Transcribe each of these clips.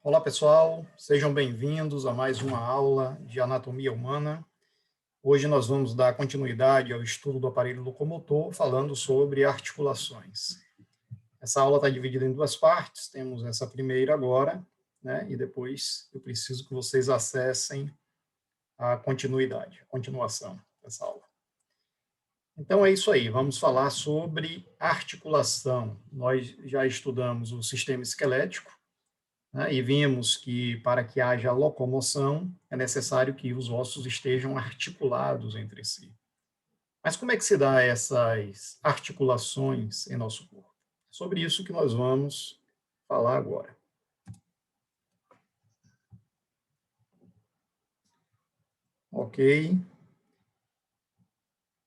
Olá, pessoal, sejam bem-vindos a mais uma aula de anatomia humana. Hoje nós vamos dar continuidade ao estudo do aparelho locomotor, falando sobre articulações. Essa aula está dividida em duas partes, temos essa primeira agora, né, e depois eu preciso que vocês acessem a continuação dessa aula. Então é isso aí, vamos falar sobre articulação. Nós já estudamos o sistema esquelético, né, e vimos que para que haja locomoção é necessário que os ossos estejam articulados entre si. Mas como é que se dá essas articulações em nosso corpo? É sobre isso que nós vamos falar agora. Ok.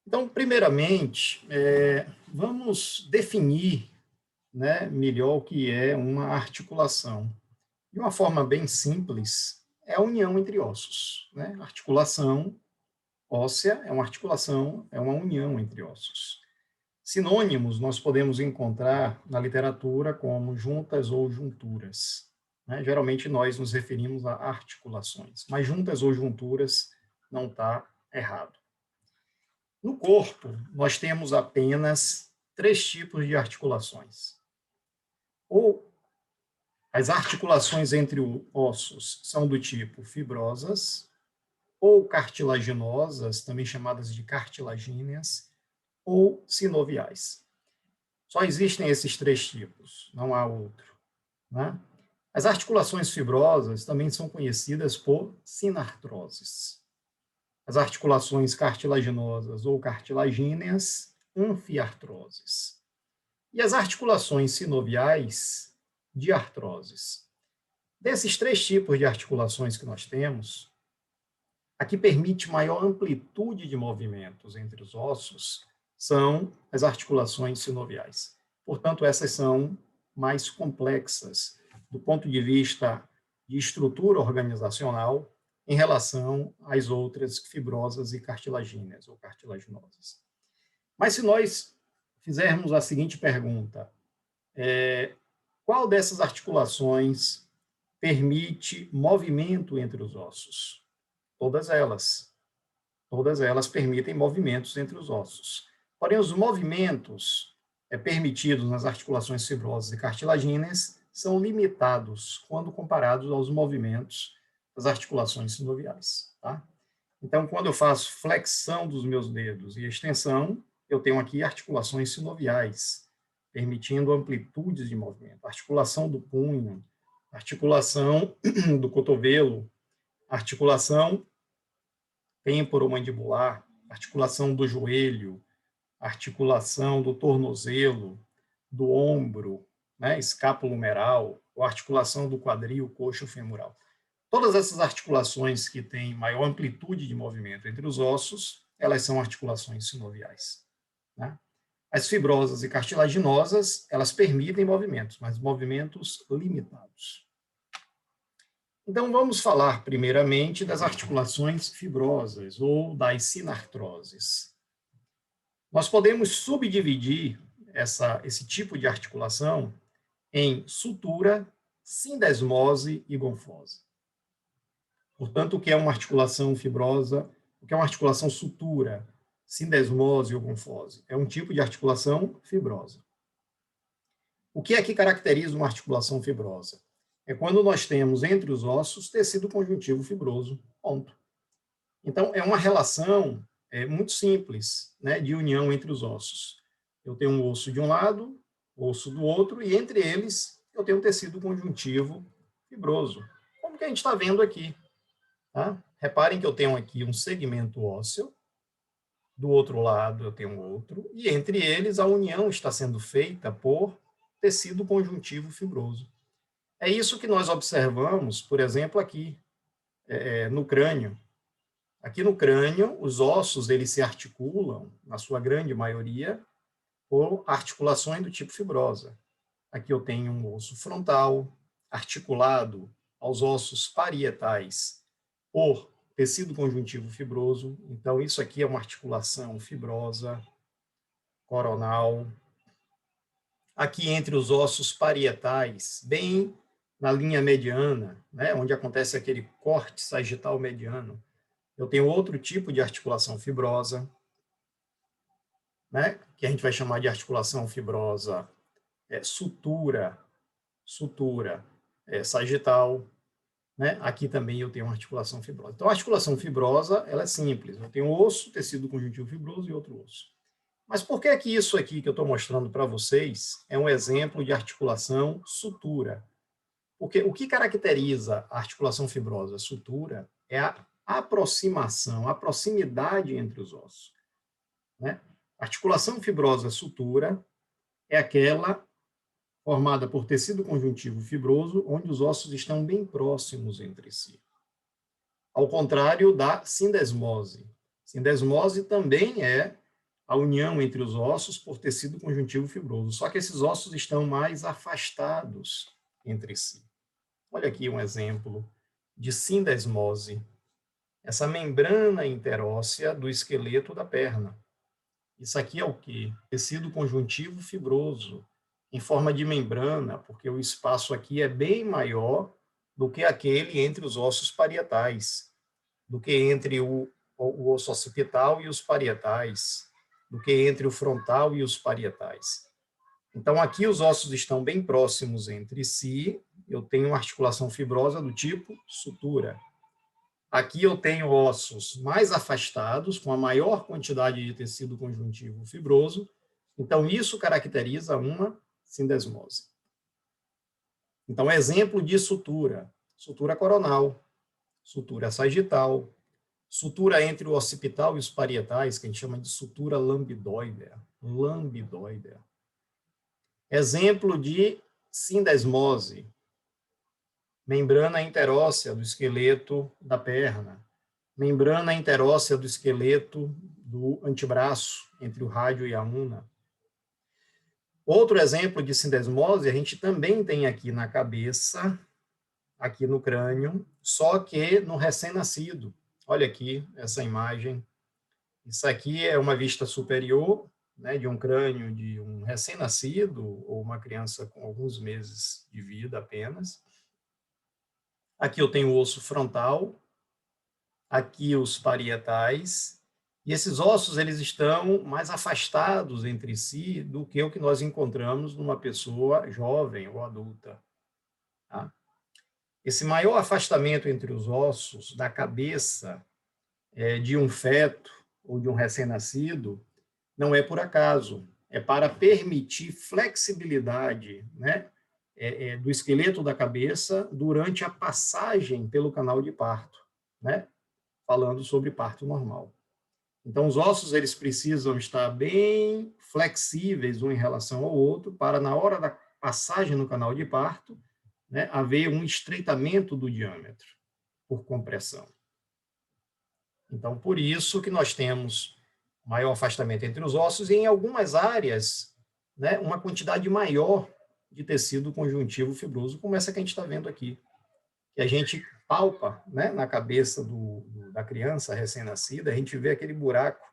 Então, primeiramente, vamos definir, né, melhor o que é uma articulação. De uma forma bem simples, é a união entre ossos, né? Articulação óssea é uma articulação, é uma união entre ossos. Sinônimos nós podemos encontrar na literatura como juntas ou junturas, né? Geralmente nós nos referimos a articulações, mas juntas ou junturas não está errado. No corpo, nós temos apenas 3 tipos de articulações. Ou as articulações entre ossos são do tipo fibrosas, ou cartilaginosas, também chamadas de cartilagíneas, ou sinoviais. Só existem esses 3 tipos, não há outro, né? As articulações fibrosas também são conhecidas por sinartroses. As articulações cartilaginosas ou cartilagíneas, anfiartroses. E as articulações sinoviais, diartroses. Desses 3 tipos de articulações que nós temos, a que permite maior amplitude de movimentos entre os ossos são as articulações sinoviais. Portanto, essas são mais complexas do ponto de vista de estrutura organizacional em relação às outras fibrosas e cartilagíneas ou cartilaginosas. Mas se nós fizermos a seguinte pergunta, qual dessas articulações permite movimento entre os ossos? Todas elas permitem movimentos entre os ossos. Porém, os movimentos permitidos nas articulações fibrosas e cartilagíneas são limitados quando comparados aos movimentos das articulações sinoviais. Tá? Então, quando eu faço flexão dos meus dedos e extensão, eu tenho aqui articulações sinoviais, permitindo amplitudes de movimento. Articulação do punho, articulação do cotovelo, articulação temporomandibular, articulação do joelho, articulação do tornozelo, do ombro, né, escapulohumeral, ou articulação do quadril, coxo femoral. Todas essas articulações que têm maior amplitude de movimento entre os ossos, elas são articulações sinoviais, né? As fibrosas e cartilaginosas, elas permitem movimentos, mas movimentos limitados. Então, vamos falar primeiramente das articulações fibrosas ou das sinartroses. Nós podemos subdividir esse tipo de articulação em sutura, sindesmose e gonfose. Portanto, o que é uma articulação fibrosa, o que é uma articulação sutura, sindesmose ou gonfose? É um tipo de articulação fibrosa. O que é que caracteriza uma articulação fibrosa? É quando nós temos entre os ossos tecido conjuntivo fibroso, ponto. Então, é uma relação muito simples, né, de união entre os ossos. Eu tenho um osso de um lado, osso do outro, e entre eles eu tenho um tecido conjuntivo fibroso, como que a gente está vendo aqui. Tá? Reparem que eu tenho aqui um segmento ósseo, do outro lado eu tenho outro, e entre eles a união está sendo feita por tecido conjuntivo fibroso. É isso que nós observamos, por exemplo, aqui no crânio. Aqui no crânio, os ossos eles se articulam, na sua grande maioria, por articulações do tipo fibrosa. Aqui eu tenho um osso frontal, articulado aos ossos parietais por tecido conjuntivo fibroso. Então, isso aqui é uma articulação fibrosa, coronal. Aqui entre os ossos parietais, bem na linha mediana, né, onde acontece aquele corte sagital mediano, eu tenho outro tipo de articulação fibrosa, né, que a gente vai chamar de articulação fibrosa sutura, sagital, né? Aqui também eu tenho uma articulação fibrosa. Então, a articulação fibrosa, ela é simples. Eu tenho um osso, tecido conjuntivo fibroso e outro osso. Mas por que que isso aqui que eu estou mostrando para vocês é um exemplo de articulação sutura? Porque o que caracteriza a articulação fibrosa sutura é a aproximação, a proximidade entre os ossos, né? A articulação fibrosa sutura é aquela formada por tecido conjuntivo fibroso, onde os ossos estão bem próximos entre si. Ao contrário da sindesmose. Sindesmose também é a união entre os ossos por tecido conjuntivo fibroso, só que esses ossos estão mais afastados entre si. Olha aqui um exemplo de sindesmose. Essa membrana interóssea do esqueleto da perna. Isso aqui é o quê? Tecido conjuntivo fibroso, em forma de membrana, porque o espaço aqui é bem maior do que aquele entre os ossos parietais, do que entre o osso occipital e os parietais, do que entre o frontal e os parietais. Então, aqui os ossos estão bem próximos entre si, eu tenho uma articulação fibrosa do tipo sutura. Aqui eu tenho ossos mais afastados, com a maior quantidade de tecido conjuntivo fibroso, então isso caracteriza uma sindesmose. Então, exemplo de sutura: sutura coronal, sutura sagital, sutura entre o occipital e os parietais, que a gente chama de sutura lambdoidea. Lambdoidea. Exemplo de sindesmose: membrana interóssea do esqueleto da perna, membrana interóssea do esqueleto do antebraço, entre o rádio e a una. Outro exemplo de sindesmose, a gente também tem aqui na cabeça, aqui no crânio, só que no recém-nascido. Olha aqui essa imagem. Isso aqui é uma vista superior, né, de um crânio de um recém-nascido ou uma criança com alguns meses de vida apenas. Aqui eu tenho o osso frontal, aqui os parietais, e esses ossos eles estão mais afastados entre si do que o que nós encontramos numa pessoa jovem ou adulta. Tá? Esse maior afastamento entre os ossos da cabeça de um feto ou de um recém-nascido não é por acaso, é para permitir flexibilidade, né, do esqueleto da cabeça durante a passagem pelo canal de parto, né, falando sobre parto normal. Então, os ossos eles precisam estar bem flexíveis um em relação ao outro para, na hora da passagem no canal de parto, né, haver um estreitamento do diâmetro por compressão. Então, por isso que nós temos maior afastamento entre os ossos e, em algumas áreas, né, uma quantidade maior de tecido conjuntivo fibroso, como essa que a gente está vendo aqui, que a gente palpa, né, na cabeça da criança recém-nascida, a gente vê aquele buraco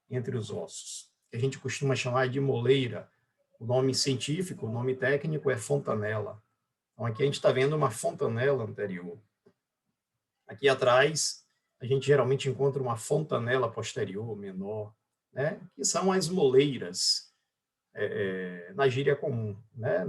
entre os ossos, que a gente costuma chamar de moleira. O nome científico, o nome técnico é fontanela. Então, aqui a gente está vendo uma fontanela anterior. Aqui atrás, a gente geralmente encontra uma fontanela posterior, menor, né, que são as moleiras, na gíria comum, né,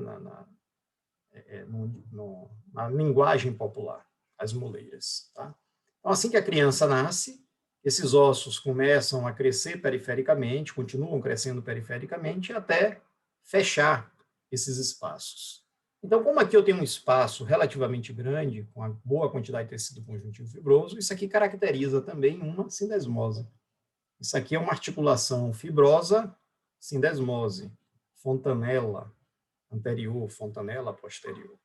na linguagem popular, as moleiras. Tá? Então, assim que a criança nasce, esses ossos começam a crescer perifericamente, continuam crescendo perifericamente, até fechar esses espaços. Então, como aqui eu tenho um espaço relativamente grande, com uma boa quantidade de tecido conjuntivo fibroso, isso aqui caracteriza também uma sindesmose. Isso aqui é uma articulação fibrosa, sindesmose, fontanela anterior, fontanela posterior.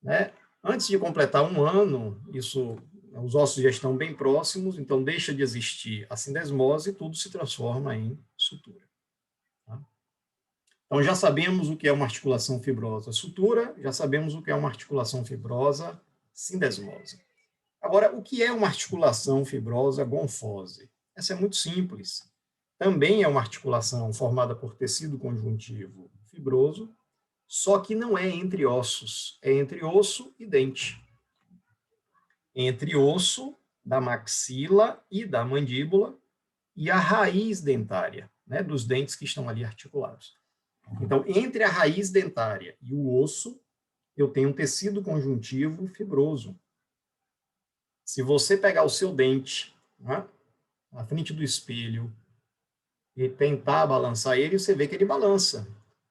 Né? Antes de completar um ano, os ossos já estão bem próximos, então deixa de existir a sindesmose e tudo se transforma em sutura. Tá? Então, já sabemos o que é uma articulação fibrosa sutura, já sabemos o que é uma articulação fibrosa sindesmose. Agora, o que é uma articulação fibrosa gonfose? Essa é muito simples. Também é uma articulação formada por tecido conjuntivo fibroso, só que não é entre ossos, é entre osso e dente. Entre osso da maxila e da mandíbula e a raiz dentária, né, dos dentes que estão ali articulados. Então, entre a raiz dentária e o osso, eu tenho um tecido conjuntivo fibroso. Se você pegar o seu dente, né, na frente do espelho e tentar balançar ele, você vê que ele balança.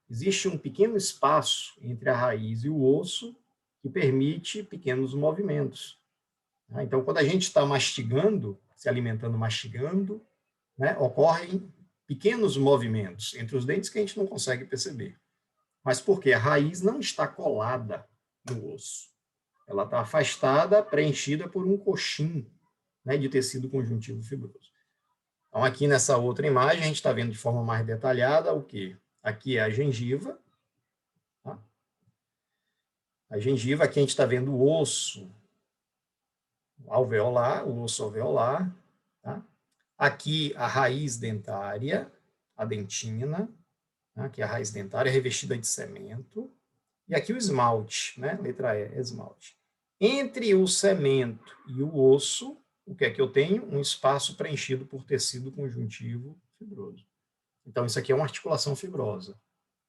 Existe um pequeno espaço entre a raiz e o osso que permite pequenos movimentos. Então, quando a gente está mastigando, se alimentando mastigando, né, ocorrem pequenos movimentos entre os dentes que a gente não consegue perceber. Mas por quê? A raiz não está colada no osso. Ela está afastada, preenchida por um coxim, né, de tecido conjuntivo fibroso. Então, aqui nessa outra imagem, a gente está vendo de forma mais detalhada o quê? Aqui é a gengiva. Tá? A gengiva, aqui a gente está vendo o osso alveolar, o osso alveolar. Tá? Aqui a raiz dentária, a dentina, né? Aqui a raiz dentária revestida de cemento. E aqui o esmalte, né? Letra E, esmalte. Entre o cemento e o osso, o que é que eu tenho? Um espaço preenchido por tecido conjuntivo fibroso. Então, isso aqui é uma articulação fibrosa,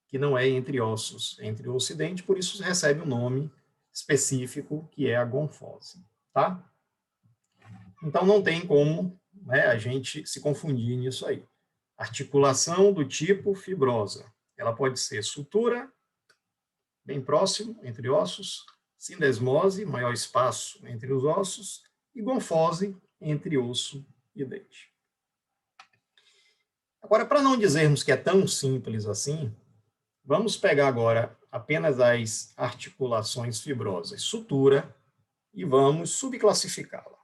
que não é entre ossos, é entre osso e dente, por isso recebe um nome específico, que é a gonfose. Tá? Então, não tem como, né, a gente se confundir nisso aí. Articulação do tipo fibrosa. Ela pode ser sutura, bem próximo, entre ossos, sindesmose, maior espaço entre os ossos, e gonfose, entre osso e dente. Agora, para não dizermos que é tão simples assim, vamos pegar agora apenas as articulações fibrosas, sutura, e vamos subclassificá-la.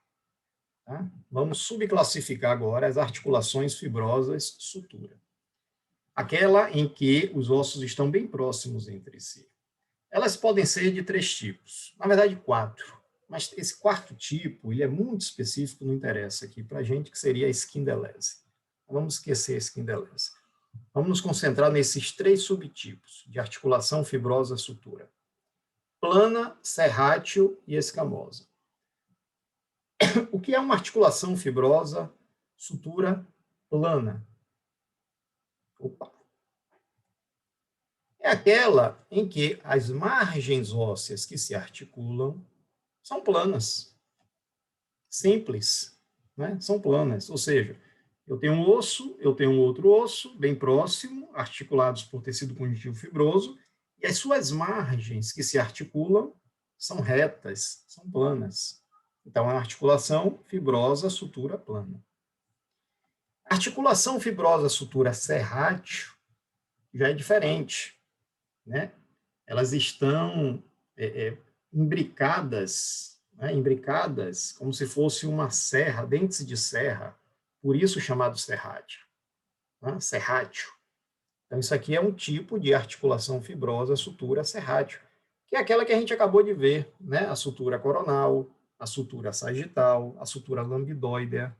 Tá? Vamos subclassificar agora as articulações fibrosas sutura. Aquela em que os ossos estão bem próximos entre si. Elas podem ser de 3 tipos, na verdade 4, mas esse quarto tipo ele é muito específico, não interessa aqui para a gente, que seria a esquindelese. Vamos esquecer a esquindelese. Vamos nos concentrar nesses 3 subtipos de articulação fibrosa sutura. Plana, serrátil e escamosa. O que é uma articulação fibrosa sutura plana? Opa. É aquela em que as margens ósseas que se articulam são planas. Simples, né? São planas. Ou seja, eu tenho um osso, eu tenho um outro osso, bem próximo, articulados por tecido conjuntivo fibroso, e as suas margens que se articulam são retas, são planas. Então, é uma articulação fibrosa sutura plana. A articulação fibrosa sutura serrátil já é diferente, né? Elas estão imbricadas, né? Imbricadas como se fosse uma serra, dentes de serra, por isso chamado serrátil, né? Serrátil. Então, isso aqui é um tipo de articulação fibrosa sutura serrátil, que é aquela que a gente acabou de ver, né? A sutura coronal, a sutura sagital, a sutura lambdoidea.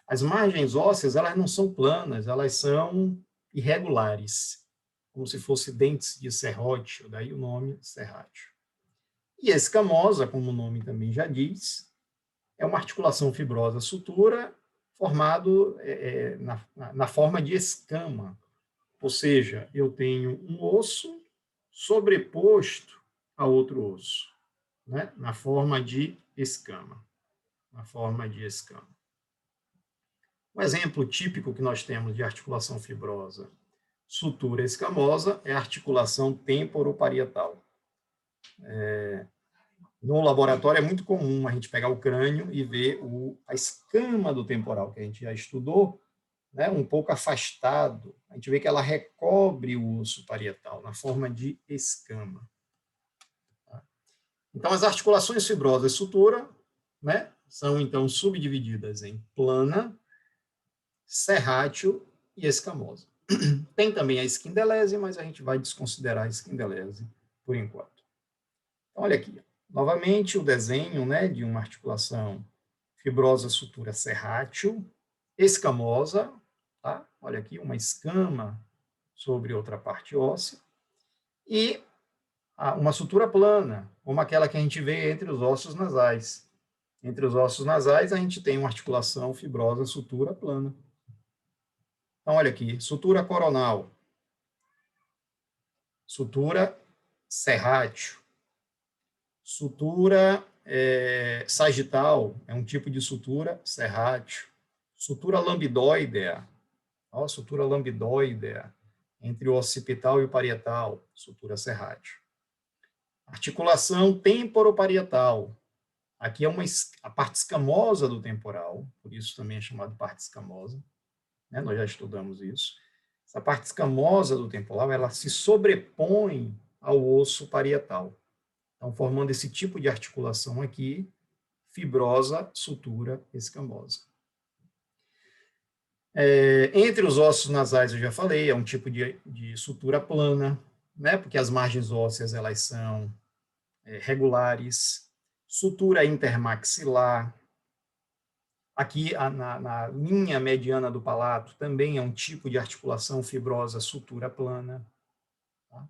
As margens ósseas, elas não são planas, elas são irregulares, como se fossem dentes de serrótio, daí o nome serrátil. E escamosa, como o nome também já diz, é uma articulação fibrosa sutura formado na forma de escama, ou seja, eu tenho um osso sobreposto a outro osso, né? Na forma de escama, na forma de escama. Um exemplo típico que nós temos de articulação fibrosa sutura escamosa é a articulação temporoparietal. No laboratório é muito comum a gente pegar o crânio e ver a escama do temporal, que a gente já estudou, né, um pouco afastado. A gente vê que ela recobre o osso parietal na forma de escama. Então, as articulações fibrosas sutura, né, são então subdivididas em plana, serrátil e escamosa. Tem também a esquindelese, mas a gente vai desconsiderar a esquindelese por enquanto. Então, olha aqui, novamente o desenho, né, de uma articulação fibrosa sutura serrátil, escamosa, tá? Olha aqui, uma escama sobre outra parte óssea, e uma sutura plana, como aquela que a gente vê entre os ossos nasais. Entre os ossos nasais, a gente tem uma articulação fibrosa, sutura plana. Então, olha aqui, sutura coronal, sutura serrátil, sutura sagital, é um tipo de sutura serrátil, sutura lambdoidea, ó, sutura lambdoidea, entre o occipital e o parietal, sutura serrátil. Articulação temporoparietal, aqui é a parte escamosa do temporal, por isso também é chamado de parte escamosa, né? Nós já estudamos isso. Essa parte escamosa do temporal, ela se sobrepõe ao osso parietal. Então, formando esse tipo de articulação aqui, fibrosa, sutura escamosa. Entre os ossos nasais, eu já falei, é um tipo de sutura plana, né? Porque as margens ósseas, elas são regulares. Sutura intermaxilar. Aqui, na linha mediana do palato, também é um tipo de articulação fibrosa, sutura plana. Tá?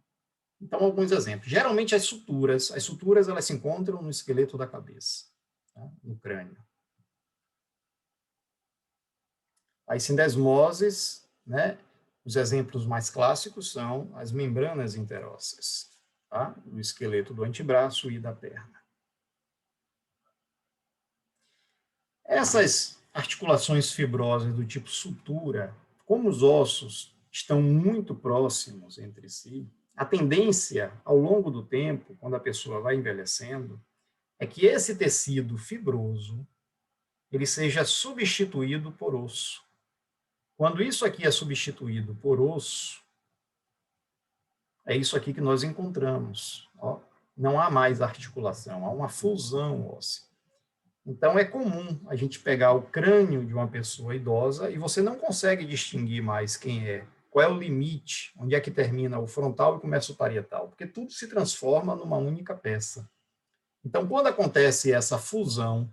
Então, alguns exemplos. Geralmente, as suturas elas se encontram no esqueleto da cabeça, tá? No crânio. As sindesmoses, né? Os exemplos mais clássicos são as membranas interósseas, tá? Do esqueleto do antebraço e da perna. Essas articulações fibrosas do tipo sutura, como os ossos estão muito próximos entre si, a tendência, ao longo do tempo, quando a pessoa vai envelhecendo, é que esse tecido fibroso ele seja substituído por osso. Quando isso aqui é substituído por osso, é isso aqui que nós encontramos. Ó. Não há mais articulação, há uma fusão óssea. Então, é comum a gente pegar o crânio de uma pessoa idosa e você não consegue distinguir mais quem é, qual é o limite, onde é que termina o frontal e começa o parietal, porque tudo se transforma numa única peça. Então, quando acontece essa fusão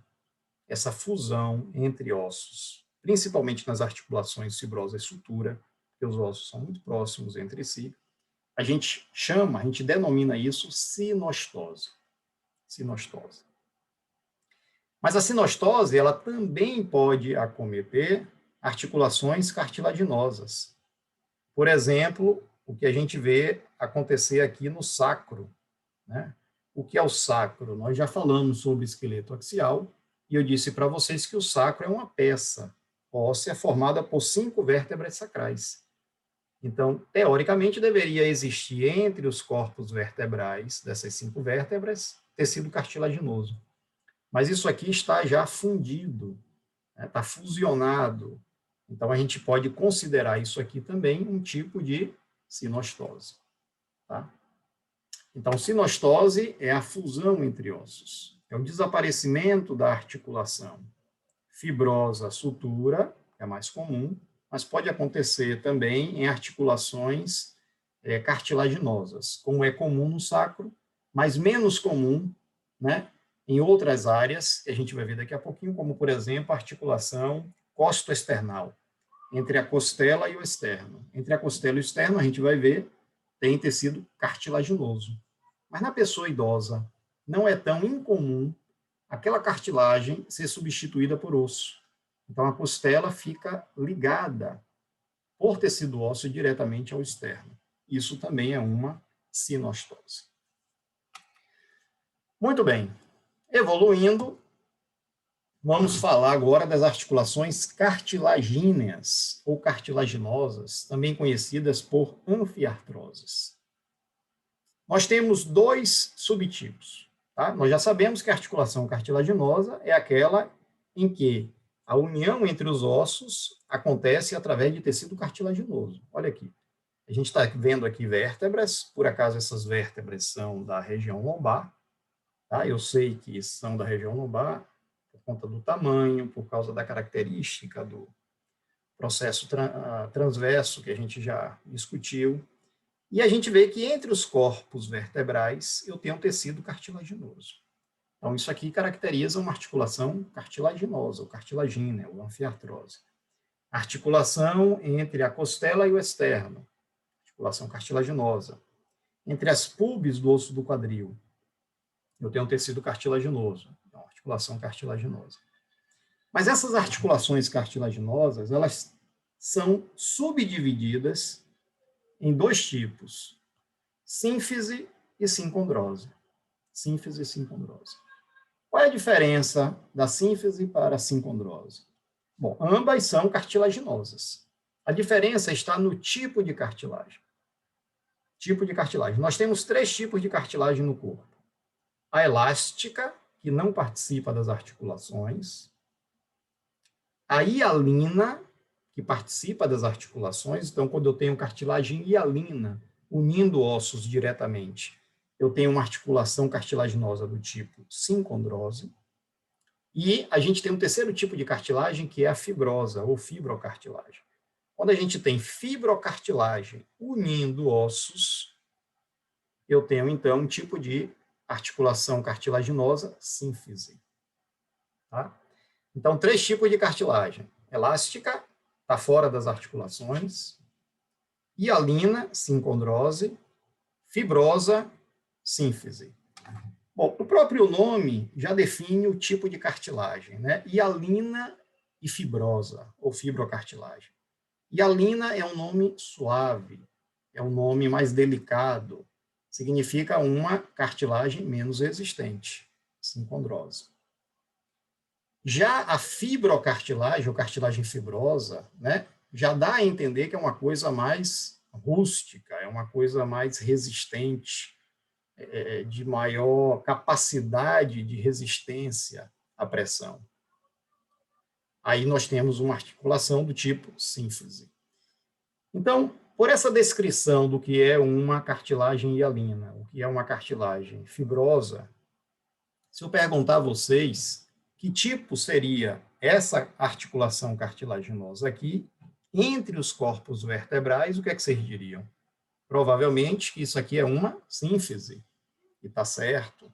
entre ossos, principalmente nas articulações fibrosas e sutura, porque os ossos são muito próximos entre si, a gente denomina isso sinostose. Sinostose. Mas a sinostose, ela também pode acometer articulações cartilaginosas. Por exemplo, o que a gente vê acontecer aqui no sacro, né? O que é o sacro? Nós já falamos sobre esqueleto axial, e eu disse para vocês que o sacro é uma peça óssea formada por 5 vértebras sacrais. Então, teoricamente, deveria existir entre os corpos vertebrais dessas 5 vértebras tecido cartilaginoso. Mas isso aqui está já fundido, né? Está fusionado. Então, a gente pode considerar isso aqui também um tipo de sinostose. Tá? Então, sinostose é a fusão entre ossos. É o desaparecimento da articulação fibrosa sutura, que é mais comum, mas pode acontecer também em articulações cartilaginosas, como é comum no sacro, mas menos comum, né, em outras áreas, que a gente vai ver daqui a pouquinho, como, por exemplo, a articulação costoesternal, entre a costela e o externo. Entre a costela e o externo, a gente vai ver, tem tecido cartilaginoso. Mas na pessoa idosa, não é tão incomum aquela cartilagem ser substituída por osso. Então, a costela fica ligada por tecido ósseo diretamente ao externo. Isso também é uma sinostose. Muito bem. Evoluindo, vamos falar agora das articulações cartilagíneas ou cartilaginosas, também conhecidas por anfiartroses. Nós temos 2 subtipos. Tá? Nós já sabemos que a articulação cartilaginosa é aquela em que a união entre os ossos acontece através de tecido cartilaginoso. Olha aqui. A gente está vendo aqui vértebras, por acaso essas vértebras são da região lombar. Tá? Eu sei que são da região lombar por conta do tamanho, por causa da característica do processo transverso que a gente já discutiu. E a gente vê que entre os corpos vertebrais eu tenho um tecido cartilaginoso. Então, isso aqui caracteriza uma articulação cartilaginosa, ou cartilagínea, ou anfiartrose. Articulação entre a costela e o externo, articulação cartilaginosa. entre as pubes do osso do quadril, eu tenho um tecido cartilaginoso, então, articulação cartilaginosa. Mas essas articulações cartilaginosas, elas são subdivididas em dois tipos, sínfise e sincondrose. Sínfise e sincondrose. Qual é a diferença da sínfise para a sincondrose? Bom, ambas são cartilaginosas. A diferença está no tipo de cartilagem. Tipo de cartilagem. Nós temos 3 tipos de cartilagem no corpo. A elástica, que não participa das articulações. A hialina, que participa das articulações. Então, quando eu tenho cartilagem hialina, unindo ossos diretamente, eu tenho uma articulação cartilaginosa do tipo sincondrose. E a gente tem um terceiro tipo de cartilagem, que é a fibrosa, ou fibrocartilagem. Quando a gente tem fibrocartilagem unindo ossos, eu tenho, então, um tipo de articulação cartilaginosa sínfise. Tá? Então, 3 tipos de cartilagem. Elástica, está fora das articulações. Hialina, sincondrose. Fibrosa, sínfise. Bom, o próprio nome já define o tipo de cartilagem, né? Hialina e fibrosa, ou fibrocartilagem. Hialina é um nome suave, é um nome mais delicado, significa uma cartilagem menos resistente, sincondrose. Já a fibrocartilagem, ou cartilagem fibrosa, né, já dá a entender que é uma coisa mais rústica, é uma coisa mais resistente, de maior capacidade de resistência à pressão. Aí nós temos uma articulação do tipo sínfise. Então, por essa descrição do que é uma cartilagem hialina, o que é uma cartilagem fibrosa, se eu perguntar a vocês que tipo seria essa articulação cartilaginosa aqui, entre os corpos vertebrais, o que é que vocês diriam? Provavelmente que isso aqui é uma sínfise, e está certo.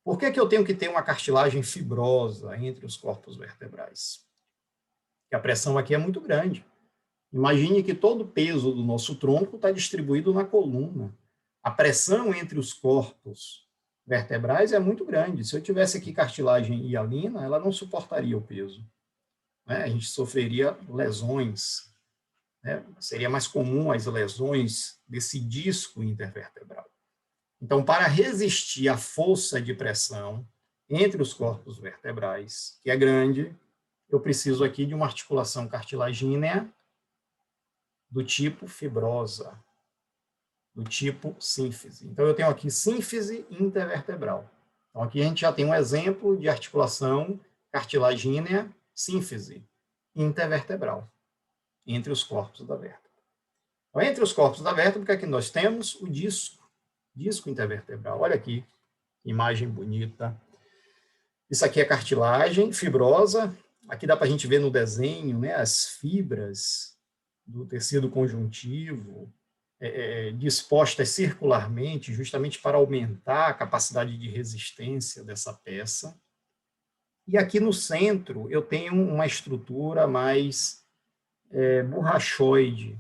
Por que eu tenho que ter uma cartilagem fibrosa entre os corpos vertebrais? Porque a pressão aqui é muito grande. Imagine que todo o peso do nosso tronco está distribuído na coluna. A pressão entre os corpos vertebrais é muito grande. Se eu tivesse aqui cartilagem hialina, ela não suportaria o peso. Né? A gente sofreria lesões. Né? Seria mais comum as lesões desse disco intervertebral. Então, para resistir à força de pressão entre os corpos vertebrais, que é grande, eu preciso aqui de uma articulação cartilagínea do tipo fibrosa, do tipo sínfise. Então, eu tenho aqui sínfise intervertebral. Então, aqui a gente já tem um exemplo de articulação cartilagínea sínfise intervertebral, entre os corpos da vértebra. Então, entre os corpos da vértebra, o que é que nós temos? O disco intervertebral. Olha aqui, imagem bonita. Isso aqui é cartilagem fibrosa. Aqui dá para a gente ver no desenho, né, as fibras do tecido conjuntivo dispostas circularmente, justamente para aumentar a capacidade de resistência dessa peça. E aqui no centro eu tenho uma estrutura mais borrachoide,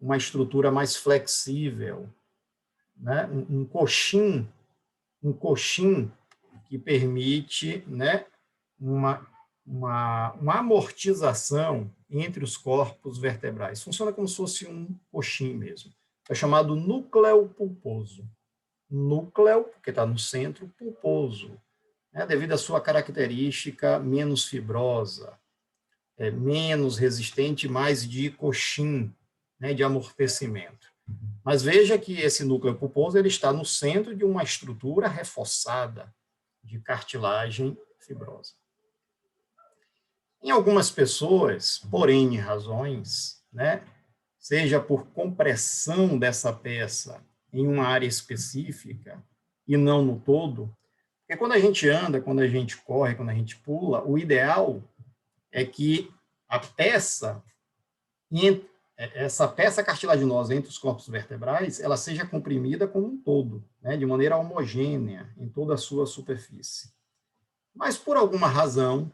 uma estrutura mais flexível, né, um coxim que permite, né, uma amortização entre os corpos vertebrais. Funciona como se fosse um coxim mesmo. É chamado núcleo pulposo. Núcleo, porque está no centro, pulposo, né, devido à sua característica menos fibrosa, menos resistente, mais de coxim, né, de amortecimento. Mas veja que esse núcleo pulposo ele está no centro de uma estrutura reforçada de cartilagem fibrosa. Em algumas pessoas, por N razões, né, seja por compressão dessa peça em uma área específica e não no todo, porque quando a gente anda, quando a gente corre, quando a gente pula, o ideal é que a peça, essa peça cartilaginosa entre os corpos vertebrais, ela seja comprimida como um todo, né, de maneira homogênea em toda a sua superfície. Mas, por alguma razão,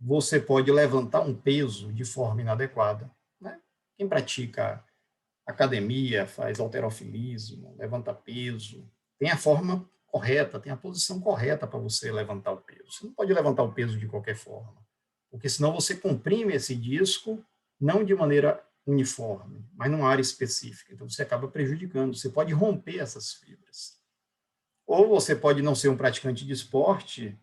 você pode levantar um peso de forma inadequada. Né? Quem pratica academia, faz halterofilismo, levanta peso, tem a forma correta, tem a posição correta para você levantar o peso. Você não pode levantar o peso de qualquer forma, porque senão você comprime esse disco, não de maneira uniforme, mas numa área específica. Então, você acaba prejudicando, você pode romper essas fibras. Ou você pode não ser um praticante de esporte,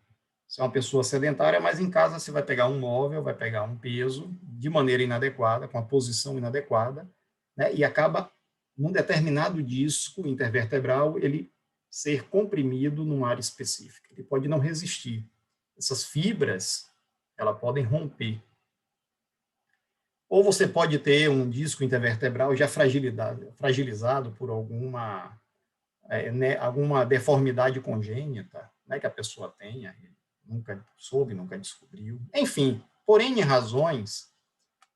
ser uma pessoa sedentária, mas em casa você vai pegar um móvel, vai pegar um peso de maneira inadequada, com a posição inadequada, né, e acaba, num determinado disco intervertebral, ele ser comprimido numa área específica. Ele pode não resistir. Essas fibras, elas podem romper. Ou você pode ter um disco intervertebral já fragilizado por alguma deformidade congênita, né, que a pessoa tenha, nunca soube, nunca descobriu. Enfim, por N razões,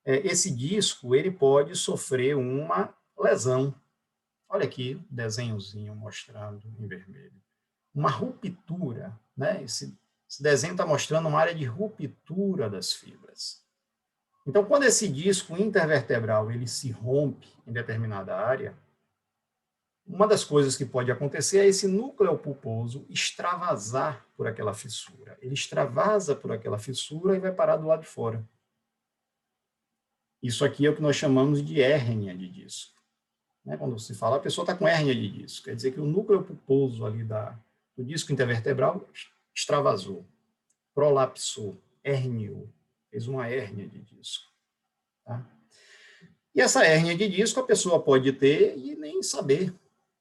esse disco ele pode sofrer uma lesão. Olha aqui o desenhozinho mostrando em vermelho. Uma ruptura, né? Esse desenho está mostrando uma área de ruptura das fibras. Então, quando esse disco intervertebral ele se rompe em determinada área, uma das coisas que pode acontecer é esse núcleo pulposo extravasar por aquela fissura. Ele extravasa por aquela fissura e vai parar do lado de fora. Isso aqui é o que nós chamamos de hérnia de disco. Quando se fala, a pessoa está com hérnia de disco, quer dizer que o núcleo pulposo ali do disco intervertebral extravasou, prolapsou, herniou, fez uma hérnia de disco. Tá? E essa hérnia de disco a pessoa pode ter e nem saber,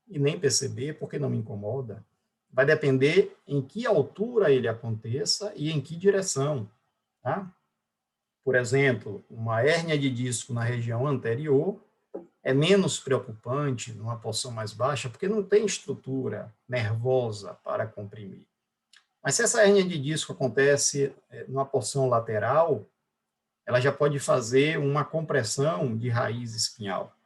e nem perceber, porque não me incomoda. Vai depender em que altura ele aconteça e em que direção. Tá? Por exemplo, uma hérnia de disco na região anterior é menos preocupante numa porção mais baixa, porque não tem estrutura nervosa para comprimir. Mas se essa hérnia de disco acontece numa porção lateral, ela já pode fazer uma compressão de raiz espinhal.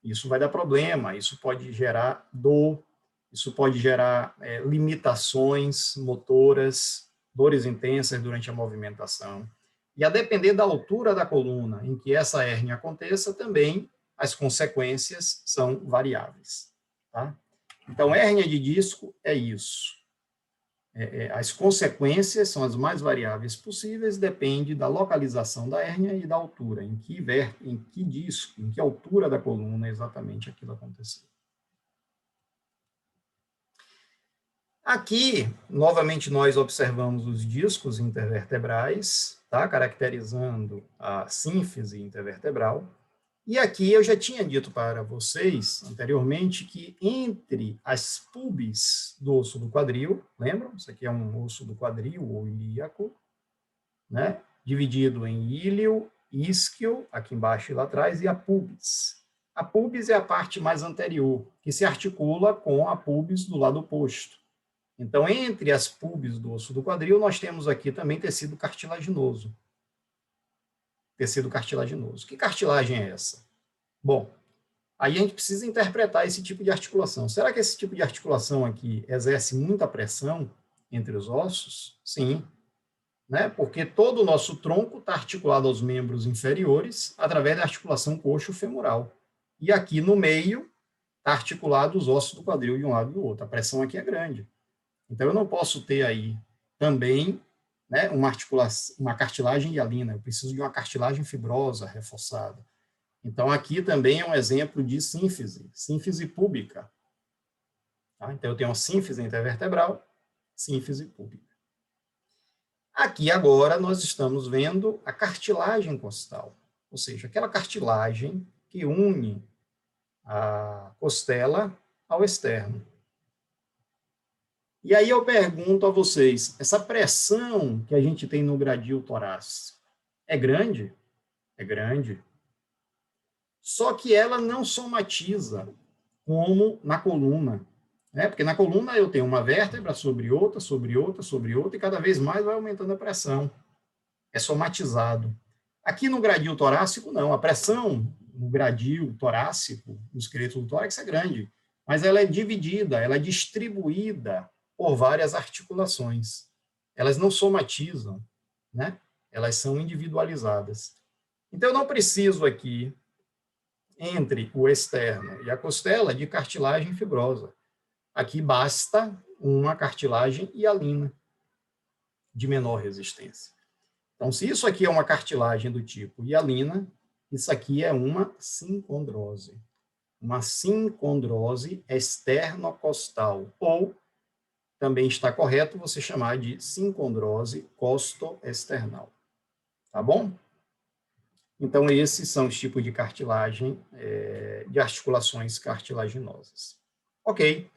Isso vai dar problema, isso pode gerar dor, isso pode gerar limitações motoras, dores intensas durante a movimentação. E a depender da altura da coluna em que essa hérnia aconteça, também as consequências são variáveis. Tá? Então, hérnia de disco é isso. As consequências são as mais variáveis possíveis, depende da localização da hérnia e da altura, em que disco, em que altura da coluna exatamente aquilo aconteceu. Aqui, novamente, nós observamos os discos intervertebrais, tá? Caracterizando a sínfise intervertebral. E aqui eu já tinha dito para vocês anteriormente que entre as pubes do osso do quadril, lembram? Isso aqui é um osso do quadril ou ilíaco, né? Dividido em íleo, isquio, aqui embaixo e lá atrás, e a pubis. A pubis é a parte mais anterior, que se articula com a pubis do lado oposto. Então, entre as pubis do osso do quadril, nós temos aqui também tecido cartilaginoso. Tecido cartilaginoso. Que cartilagem é essa? Bom, aí a gente precisa interpretar esse tipo de articulação. Será que esse tipo de articulação aqui exerce muita pressão entre os ossos? Sim, né? Porque todo o nosso tronco está articulado aos membros inferiores através da articulação coxo-femoral. E aqui no meio está articulado os ossos do quadril de um lado e do outro. A pressão aqui é grande. Então, eu não posso ter aí também, né, uma cartilagem hialina. Eu preciso de uma cartilagem fibrosa, reforçada. Então, aqui também é um exemplo de sínfise púbica. Tá? Então, eu tenho uma sínfise intervertebral, sínfise púbica. Aqui, agora, nós estamos vendo a cartilagem costal, ou seja, aquela cartilagem que une a costela ao externo. E aí eu pergunto a vocês, essa pressão que a gente tem no gradil torácico é grande? É grande. Só que ela não somatiza como na coluna. Né? Porque na coluna eu tenho uma vértebra sobre outra, sobre outra, sobre outra, e cada vez mais vai aumentando a pressão. É somatizado. Aqui no gradil torácico, não. A pressão no gradil torácico, no esqueleto do tórax, é grande. Mas ela é dividida, ela é distribuída por várias articulações. Elas não somatizam, né? Elas são individualizadas. Então, eu não preciso aqui entre o externo e a costela de cartilagem fibrosa. Aqui basta uma cartilagem hialina de menor resistência. Então, se isso aqui é uma cartilagem do tipo hialina, isso aqui é uma sincondrose. Uma sincondrose externocostal, ou também está correto você chamar de sincondrose costoexternal. Tá bom? Então, esses são os tipos de cartilagem, de articulações cartilaginosas. Ok.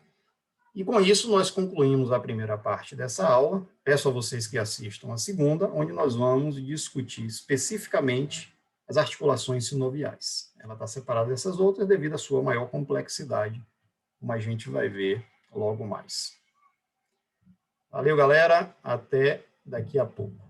E com isso, nós concluímos a primeira parte dessa aula. Peço a vocês que assistam a segunda, onde nós vamos discutir especificamente as articulações sinoviais. Ela está separada dessas outras devido à sua maior complexidade, como a gente vai ver logo mais. Valeu, galera. Até daqui a pouco.